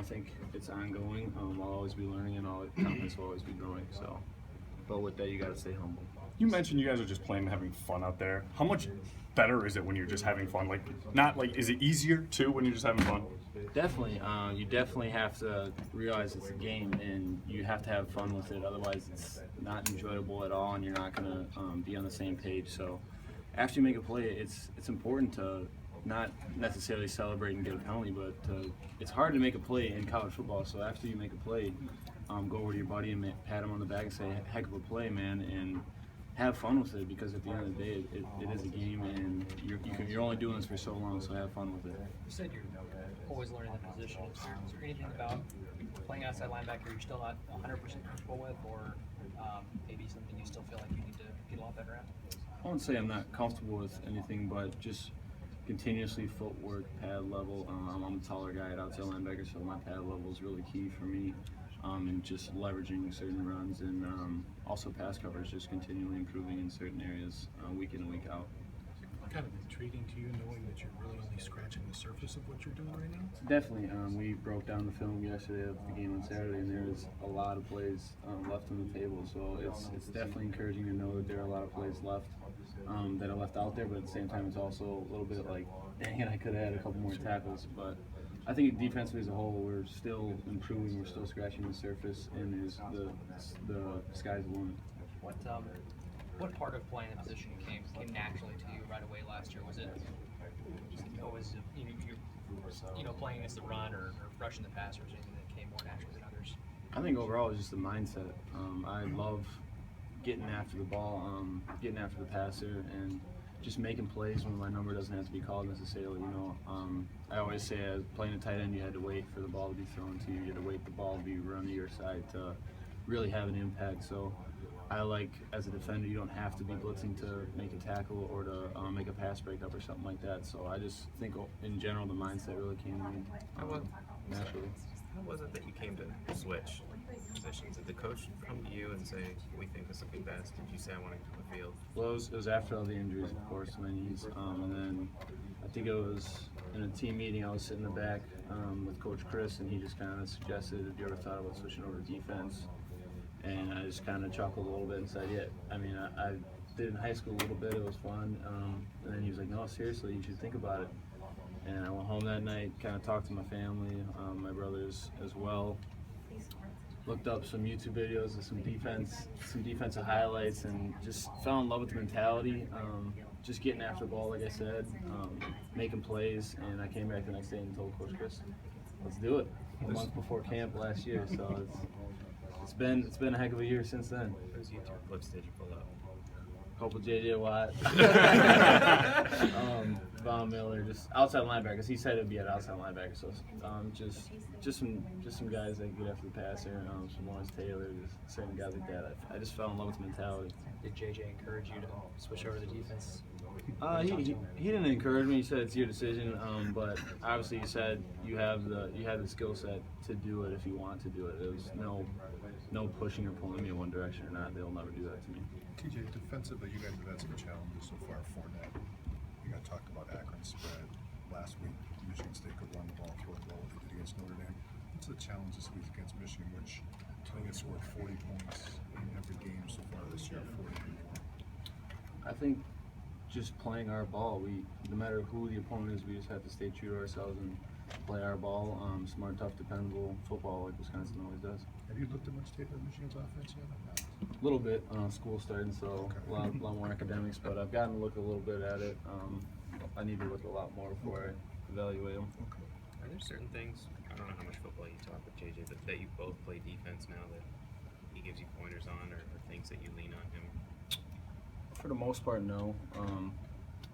think it's ongoing. I'll always be learning, and confidence will always be growing. So, but with that, you got to stay humble. You mentioned you guys are just playing, having fun out there. How much better is it when you're just having fun? Like, not like, is it easier too when you're just having fun? Definitely. You definitely have to realize it's a game, and you have to have fun with it. Otherwise, it's not enjoyable at all, and you're not going to be on the same page. So, after you make a play, it's important to not necessarily celebrate and get a penalty, but it's hard to make a play in college football. So after you make a play, go over to your buddy and pat him on the back and say, "Heck of a play, man," and have fun with it, because at the end of the day, it is a game, and you're only doing this for so long, so have fun with it. You said you're always learning the position. Is there anything about playing outside linebacker you're still not 100% comfortable with, or maybe something you still feel like you need to get a lot better at? I wouldn't say I'm not comfortable with anything, but just continuously footwork, pad level. I'm a taller guy at outside linebacker, so my pad level is really key for me. And just leveraging certain runs, and also pass coverage, just continually improving in certain areas week in and week out. Kind of intriguing to you knowing that you're really only scratching the surface of what you're doing right now? Definitely. We broke down the film yesterday of the game on Saturday, and there's a lot of plays left on the table. So it's definitely encouraging to know that there are a lot of plays left that are left out there, but at the same time, it's also a little bit like, dang it, I could have had a couple more tackles. But I think defensively as a whole, we're still improving. We're still scratching the surface, and there's the sky's the limit. What part of playing the position came naturally to you right away last year? Was it playing against the run or rushing the passer, or anything that came more naturally than others? I think overall it's just the mindset. I love getting after the ball, getting after the passer, and just making plays when my number doesn't have to be called necessarily. I always say as playing a tight end, you had to wait for the ball to be thrown to you. You had to wait the ball to be run to your side to really have an impact. So I like, as a defender, you don't have to be blitzing to make a tackle or to make a pass breakup or something like that. So I just think in general the mindset really came to me naturally. How was it that you came to switch positions? Did the coach come to you and say, "We think this would be best"? Did you say, "I want to come to the field"? Well, it was after all the injuries, of course, to my knees, and then I think it was in a team meeting. I was sitting in the back with Coach Chris, and he just kind of suggested, "Have you ever thought about switching over to defense?" And I just kind of chuckled a little bit and said, "Yeah." I mean, I did in high school a little bit. It was fun, and then he was like, "No, seriously, you should think about it." And I went home that night, kind of talked to my family, my brothers as well. Looked up some YouTube videos of some defensive highlights, and just fell in love with the mentality. Just getting after the ball, like I said, making plays. And I came back the next day and told Coach Chris, "Let's do it." A month before camp last year, so it's been a heck of a year since then. Those YouTube clips did you pull up? Couple J.J. Watt, Von Miller, just outside linebackers. He said it'd be at outside linebacker, so just some guys that get after the passer, some Lawrence Taylor, just certain guys like that. I just fell in love with the mentality. Did J.J. encourage you to switch over to the defense? He didn't encourage me. He said it's your decision, but obviously he said you have the skill set to do it if you want to do it. There was no pushing or pulling me in one direction or not. They'll never do that to me. T.J., defensively, you guys have had some challenges so far for that. You got talked about Akron's spread last week. Michigan State could run the ball, throw it well, what they did against Notre Dame. What's the challenge this week against Michigan, which I think has scored 40 points in every game so far this year, 40 people? I think just playing our ball. No matter who the opponent is, we just have to stay true to ourselves and play our ball. Smart, tough, dependable football like Wisconsin always does. Have you looked at much tape of Michigan's offense yet? A little bit. School starting, so a lot more academics, but I've gotten to look a little bit at it. I need to look a lot more before I evaluate them. Are there certain things, I don't know how much football you talk with JJ, but that you both play defense now that he gives you pointers on, or things that you lean on him? For the most part, no.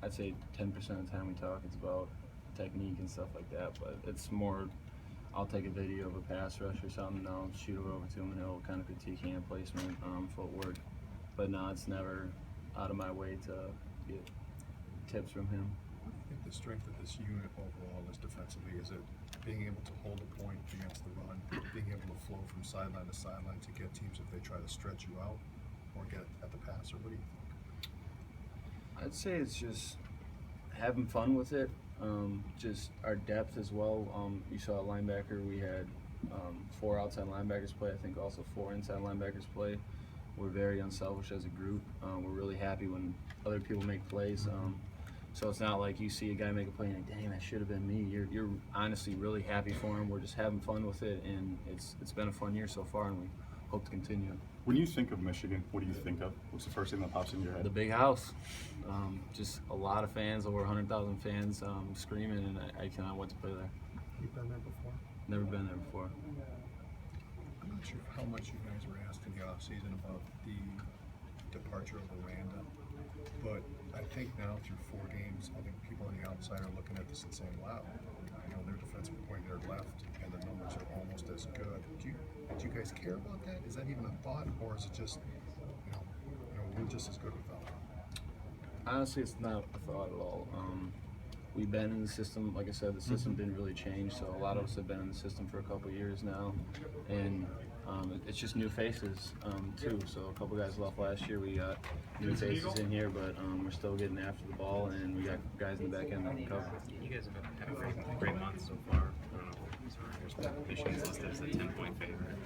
I'd say 10% of the time we talk, it's about technique and stuff like that, but it's more, I'll take a video of a pass rush or something, and I'll shoot it over to him, and he'll kind of critique hand placement, footwork. But no, it's never out of my way to get tips from him. What do you think the strength of this unit overall is defensively? Is it being able to hold a point against the run, being able to flow from sideline to sideline to get teams if they try to stretch you out or get at the passer? What do you think? I'd say it's just having fun with it. Just our depth as well. You saw a linebacker. We had 4 outside linebackers play. I think also 4 inside linebackers play. We're very unselfish as a group. We're really happy when other people make plays. So it's not like you see a guy make a play and like, dang, that should have been me. You're honestly really happy for him. We're just having fun with it, and it's been a fun year so far, and we hope to continue. When you think of Michigan, what do you think of? What's the first thing that pops in your head? The big house, just a lot of fans, over 100,000 fans screaming, and I cannot wait to play there. You've been there before? Never been there before. I'm not sure how much you guys were asked in the offseason about the departure of Aranda, but I think now through 4 games, I think people on the outside are looking at this and saying, wow, you know, their defensive coordinator left and the numbers are almost as good. Do you guys care about that? Is that even a thought, or is it just, you know, we're just as good without them? Honestly, it's not a thought at all. We've been in the system, like I said, the system didn't really change, so a lot of us have been in the system for a couple of years now, and it's just new faces too. So a couple guys left last year. We got new faces in here, but we're still getting after the ball, and we got guys in the back end that can cover. You guys have had a great month so far. I don't know. Michigan's listed as a 10-point favorite.